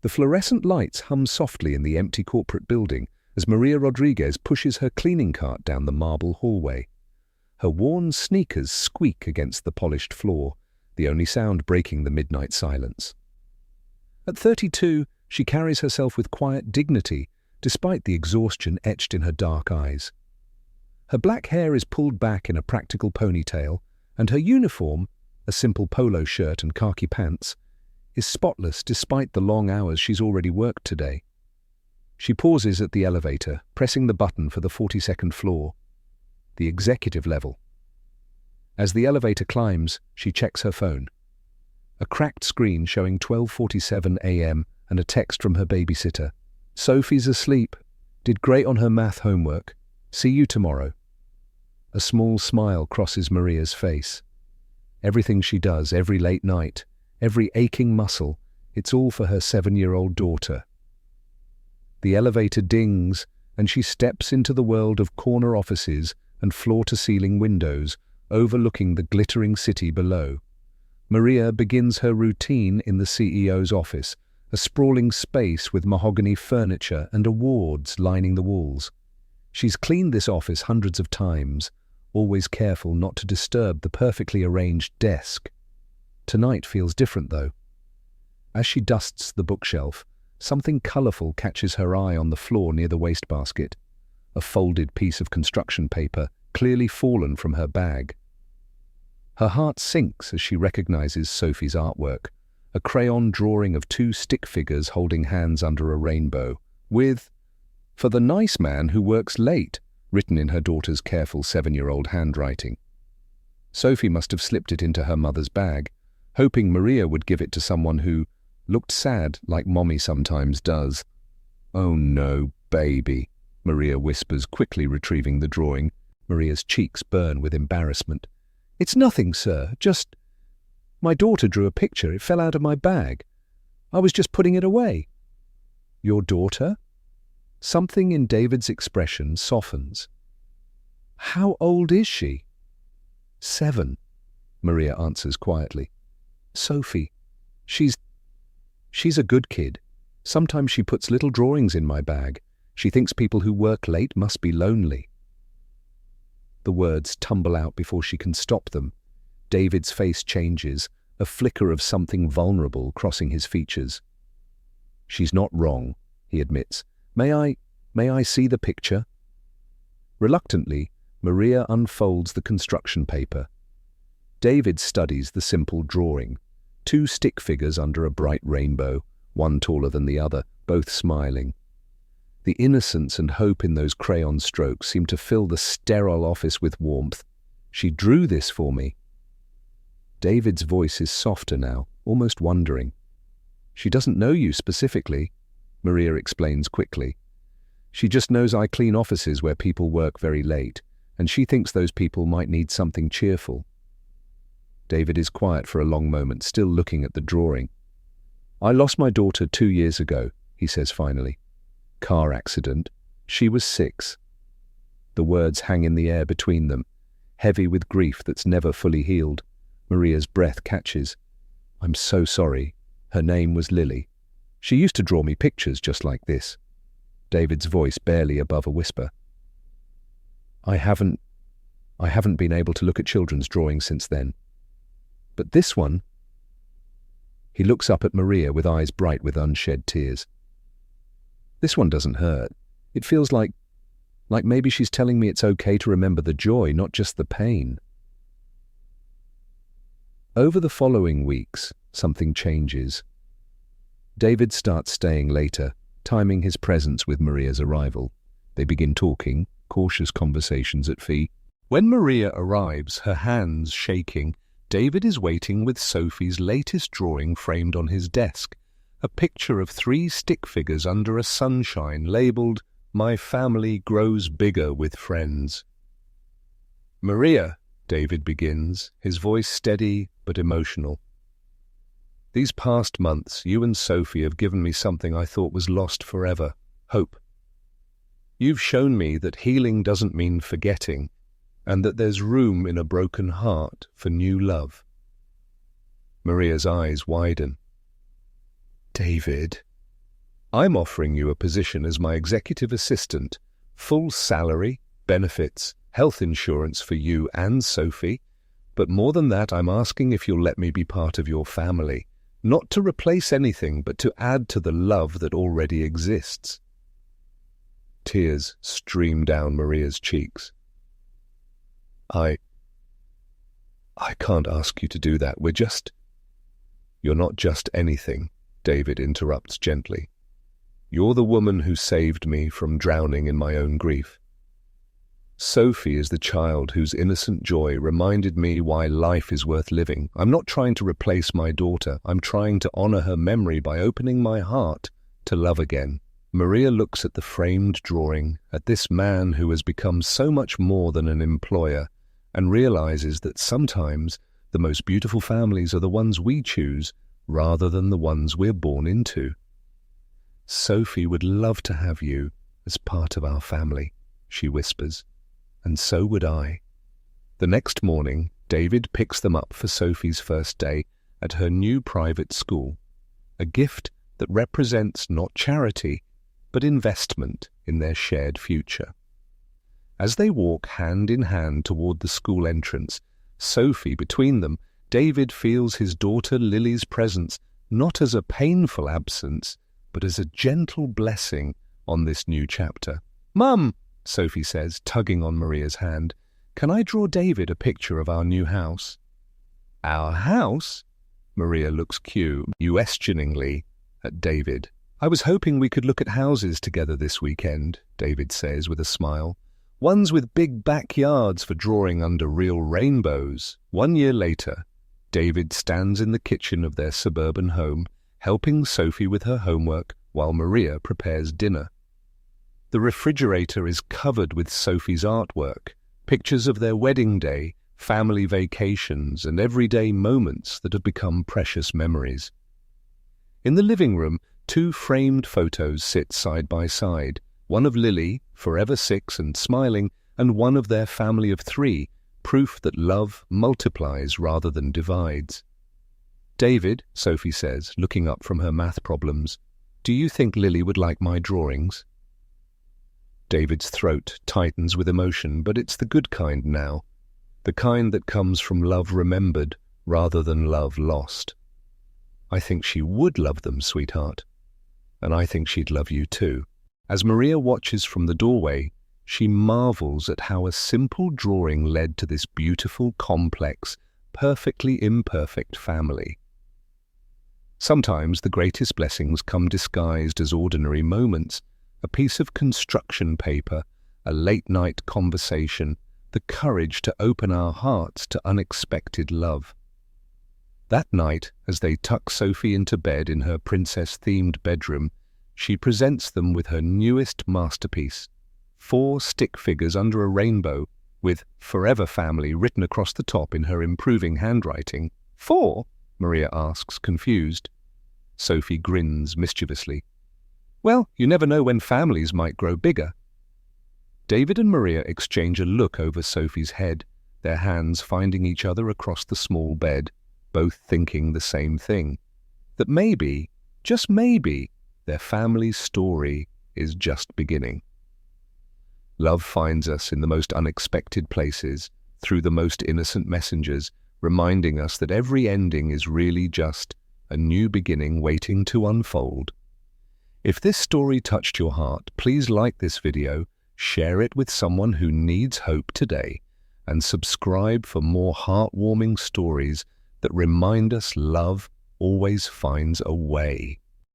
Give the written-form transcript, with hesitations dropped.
The fluorescent lights hum softly in the empty corporate building as Maria Rodriguez pushes her cleaning cart down the marble hallway. Her worn sneakers squeak against the polished floor, the only sound breaking the midnight silence. At 32, she carries herself with quiet dignity, despite the exhaustion etched in her dark eyes. Her black hair is pulled back in a practical ponytail, and her uniform, a simple polo shirt and khaki pants, is spotless despite the long hours she's already worked today. She pauses at the elevator, pressing the button for the 42nd floor, the executive level. As the elevator climbs, she checks her phone. A cracked screen showing 12:47 a.m. and a text from her babysitter. "Sophie's asleep. Did great on her math homework. See you tomorrow." A small smile crosses Maria's face. Everything she does, every late night, every aching muscle, it's all for her 7-year-old daughter. The elevator dings, and she steps into the world of corner offices and floor-to-ceiling windows, overlooking the glittering city below. Maria begins her routine in the CEO's office, a sprawling space with mahogany furniture and awards lining the walls. She's cleaned this office hundreds of times, always careful not to disturb the perfectly arranged desk. Tonight feels different, though. As she dusts the bookshelf, something colourful catches her eye on the floor near the wastebasket, a folded piece of construction paper clearly fallen from her bag. Her heart sinks as she recognises Sophie's artwork, a crayon drawing of 2 stick figures holding hands under a rainbow, with, "For the nice man who works late," written in her daughter's careful 7-year-old handwriting. Sophie must have slipped it into her mother's bag, hoping Maria would give it to someone who looked sad like Mommy sometimes does. "Oh no, baby," Maria whispers, quickly retrieving the drawing. Maria's cheeks burn with embarrassment. "It's nothing, sir, just... My daughter drew a picture. It fell out of my bag. I was just putting it away." "Your daughter?" Something in David's expression softens. "How old is she?" 7, Maria answers quietly. "Sophie, she's a good kid. Sometimes she puts little drawings in my bag. She thinks people who work late must be lonely." The words tumble out before she can stop them. David's face changes, a flicker of something vulnerable crossing his features. "She's not wrong," he admits. May I see the picture?" Reluctantly, Maria unfolds the construction paper. David studies the simple drawing. 2 stick figures under a bright rainbow, one taller than the other, both smiling. The innocence and hope in those crayon strokes seem to fill the sterile office with warmth. "She drew this for me." David's voice is softer now, almost wondering. "She doesn't know you specifically," Maria explains quickly. "She just knows I clean offices where people work very late, and she thinks those people might need something cheerful." David is quiet for a long moment, still looking at the drawing. "I lost my daughter 2 years ago," he says finally. "Car accident. She was 6. The words hang in the air between them, heavy with grief that's never fully healed. Maria's breath catches. "I'm so sorry. Her name was Lily. She used to draw me pictures just like this." David's voice barely above a whisper. I haven't been able to look at children's drawings since then. But this one..." He looks up at Maria with eyes bright with unshed tears. "This one doesn't hurt. It feels like maybe she's telling me it's okay to remember the joy, not just the pain." Over the following weeks, something changes. David starts staying later, timing his presence with Maria's arrival. They begin talking, cautious conversations at fee. When Maria arrives, her hands shaking, David is waiting with Sophie's latest drawing framed on his desk, a picture of 3 stick figures under a sunshine labelled, "My family grows bigger with friends." "Maria," David begins, his voice steady but emotional. "These past months, you and Sophie have given me something I thought was lost forever, hope. You've shown me that healing doesn't mean forgetting, and that there's room in a broken heart for new love." Maria's eyes widen. "David," I'm offering you a position as my executive assistant, full salary, benefits, health insurance for you and Sophie. But more than that, I'm asking if you'll let me be part of your family, not to replace anything, but to add to the love that already exists. Tears stream down Maria's cheeks. I can't ask you to do that. You're not just anything, David interrupts gently. You're the woman who saved me from drowning in my own grief. Sophie is the child whose innocent joy reminded me why life is worth living. I'm not trying to replace my daughter. I'm trying to honor her memory by opening my heart to love again. Maria looks at the framed drawing, at this man who has become so much more than an employer, and realizes that sometimes the most beautiful families are the ones we choose rather than the ones we're born into. Sophie would love to have you as part of our family, she whispers, and so would I. The next morning, David picks them up for Sophie's first day at her new private school, a gift that represents not charity, but investment in their shared future. As they walk hand in hand toward the school entrance, Sophie between them, David feels his daughter Lily's presence not as a painful absence, but as a gentle blessing on this new chapter. "Mum," Sophie says, tugging on Maria's hand, "can I draw David a picture of our new house?" "Our house?" Maria looks questioningly at David. "I was hoping we could look at houses together this weekend," David says with a smile. "Ones with big backyards for drawing under real rainbows." 1 year later, David stands in the kitchen of their suburban home, helping Sophie with her homework while Maria prepares dinner. The refrigerator is covered with Sophie's artwork, pictures of their wedding day, family vacations, and everyday moments that have become precious memories. In the living room, 2 framed photos sit side by side, one of Lily, forever 6 and smiling, and one of their family of 3, proof that love multiplies rather than divides. "David," Sophie says, looking up from her math problems, "do you think Lily would like my drawings?" David's throat tightens with emotion, but it's the good kind now, the kind that comes from love remembered rather than love lost. "I think she would love them, sweetheart. And I think she'd love you too." As Maria watches from the doorway, she marvels at how a simple drawing led to this beautiful, complex, perfectly imperfect family. Sometimes the greatest blessings come disguised as ordinary moments, a piece of construction paper, a late-night conversation, the courage to open our hearts to unexpected love. That night, as they tuck Sophie into bed in her princess-themed bedroom, she presents them with her newest masterpiece, 4 stick figures under a rainbow, with "Forever Family" written across the top in her improving handwriting. "4?" Maria asks, confused. Sophie grins mischievously. "Well, you never know when families might grow bigger." David and Maria exchange a look over Sophie's head, their hands finding each other across the small bed, both thinking the same thing, that maybe, just maybe, their family's story is just beginning. Love finds us in the most unexpected places, through the most innocent messengers, reminding us that every ending is really just a new beginning waiting to unfold. If this story touched your heart, please like this video, share it with someone who needs hope today, and subscribe for more heartwarming stories that remind us love always finds a way.